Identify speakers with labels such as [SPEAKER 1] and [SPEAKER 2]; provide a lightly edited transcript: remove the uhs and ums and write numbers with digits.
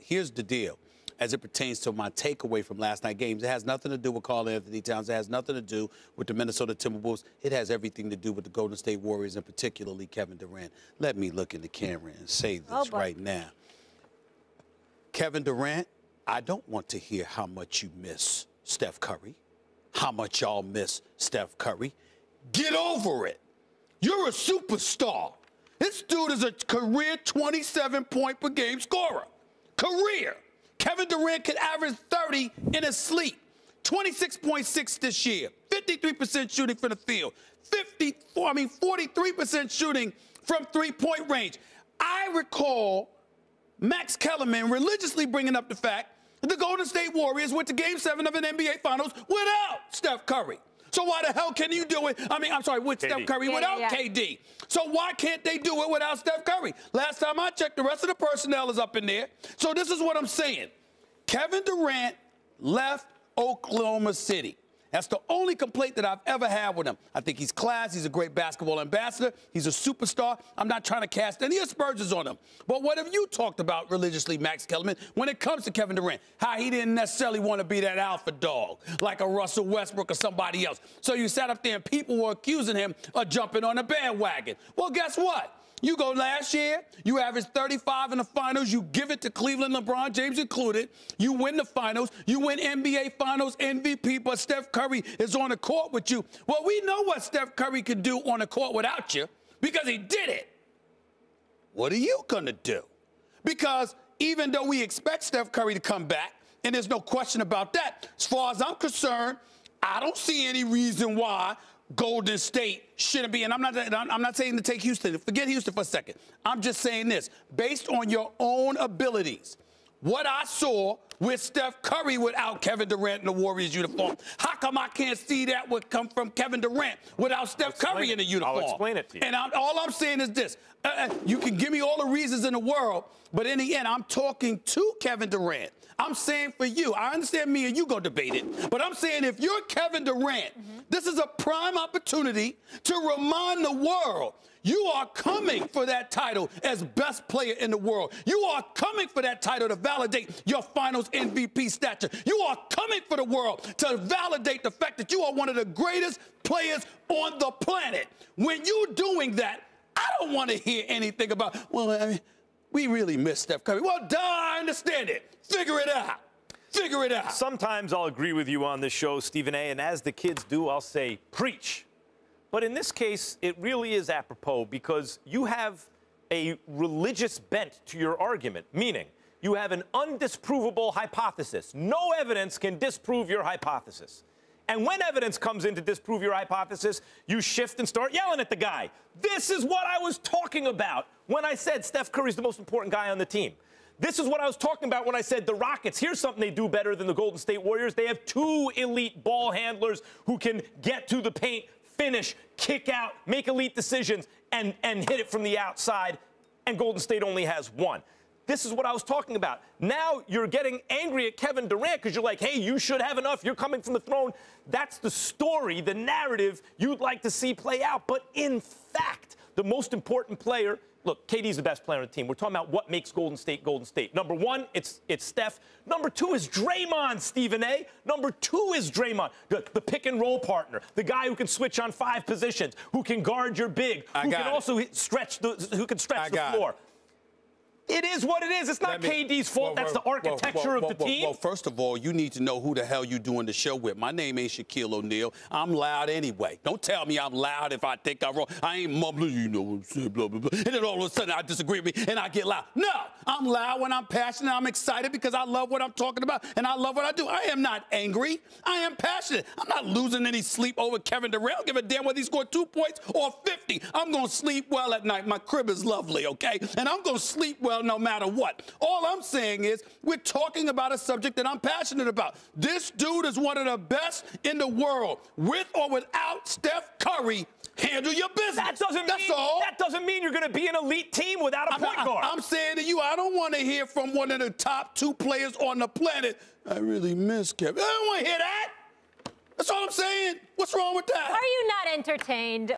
[SPEAKER 1] here's the deal. As it pertains to my takeaway from last night's games, it has nothing to do with Karl-Anthony Towns. It has nothing to do with the Minnesota Timberwolves. It has everything to do with the Golden State Warriors, and particularly Kevin Durant. Let me look in the camera and say this right now. Kevin Durant, I don't want to hear how much you miss Steph Curry, how much y'all miss Steph Curry. Get over it. You're a superstar. This dude is a career 27-point-per-game scorer. Career. Kevin Durant could average 30 in his sleep. 26.6 this year. 53% shooting from the field. 43% shooting from three-point range. I recall Max Kellerman religiously bringing up the fact that the Golden State Warriors went to Game 7 of an NBA Finals without Steph Curry. So why the hell can you do it? With KD. Steph Curry without KD. So why can't they do it without Steph Curry? Last time I checked, the rest of the personnel is up in there. So this is what I'm saying. Kevin Durant left Oklahoma City. That's the only complaint that I've ever had with him. I think he's class. He's a great basketball ambassador. He's a superstar. I'm not trying to cast any aspersions on him. But what have you talked about religiously, Max Kellerman, when it comes to Kevin Durant? How he didn't necessarily want to be that alpha dog, like a Russell Westbrook or somebody else. So you sat up there and people were accusing him of jumping on the bandwagon. Well, guess what? You go last year, you averaged 35 in the finals. You give it to Cleveland, LeBron James included. You win the finals. You win NBA Finals MVP, but Steph Curry is on the court with you. Well, we know what Steph Curry could do on the court without you because he did it. What are you going to do? Because even though we expect Steph Curry to come back, and there's no question about that, as far as I'm concerned, I don't see any reason why Golden State shouldn't be, and I'm not saying to take Houston. Forget Houston for a second. I'm just saying this. Based on your own abilities, what I saw with Steph Curry without Kevin Durant in the Warriors uniform, how come I can't see that would come from Kevin Durant without Steph Curry in the uniform?
[SPEAKER 2] I'll explain it to you.
[SPEAKER 1] And all I'm saying is this. You can give me all the reasons in the world, but in the end, I'm talking to Kevin Durant. I'm saying for you, I understand me and you go debate it, but I'm saying if you're Kevin Durant, this is a prime opportunity to remind the world you are coming for that title as best player in the world. You are coming for that title to validate your finals MVP stature. You are coming for the world to validate the fact that you are one of the greatest players on the planet. When you're doing that, I don't want to hear anything about, well, we really miss Steph Curry. Well, duh, I understand it. Figure it out. Figure it out.
[SPEAKER 2] Sometimes I'll agree with you on this show, Stephen A., and as the kids do, I'll say, preach. But in this case, it really is apropos because you have a religious bent to your argument, meaning you have an undisprovable hypothesis. No evidence can disprove your hypothesis. And when evidence comes in to disprove your hypothesis, you shift and start yelling at the guy. This is what I was talking about when I said Steph Curry's the most important guy on the team. This is what I was talking about when I said the Rockets, here's something they do better than the Golden State Warriors. They have two elite ball handlers who can get to the paint, finish, kick out, make elite decisions, and hit it from the outside, and Golden State only has one. This is what I was talking about. Now you're getting angry at Kevin Durant because you're like, hey, you should have enough. You're coming from the throne. That's the story, the narrative you'd like to see play out. But in fact, the most important player, look, KD's the best player on the team. We're talking about what makes Golden State Golden State. Number one, it's Steph. Number two is Draymond, Stephen A. Number two is Draymond, the pick and roll partner, the guy who can switch on 5 positions, who can guard your big, who can also stretch the floor. It is what it is. It's not KD's fault. That's the architecture of the team.
[SPEAKER 1] Well, first of all, you need to know who the hell you're doing the show with. My name ain't Shaquille O'Neal. I'm loud anyway. Don't tell me I'm loud if I think I'm wrong. I ain't mumbling, you know what I'm saying, blah, blah, blah. And then all of a sudden I disagree with me and I get loud. No, I'm loud when I'm passionate. I'm excited because I love what I'm talking about and I love what I do. I am not angry. I am passionate. I'm not losing any sleep over Kevin Durant. I don't give a damn whether he scored 2 points or 50. I'm going to sleep well at night. My crib is lovely, okay? And I'm going to sleep well no matter what. All I'm saying is we're talking about a subject that I'm passionate about. This dude is one of the best in the world. With or without Steph Curry, handle your business. That's all.
[SPEAKER 2] That doesn't mean you're going to be an elite team without a point guard.
[SPEAKER 1] I'm saying to you, I don't want to hear from one of the top 2 players on the planet. I really miss Kevin. I don't want to hear that. That's all I'm saying. What's wrong with that?
[SPEAKER 3] Are you not entertained?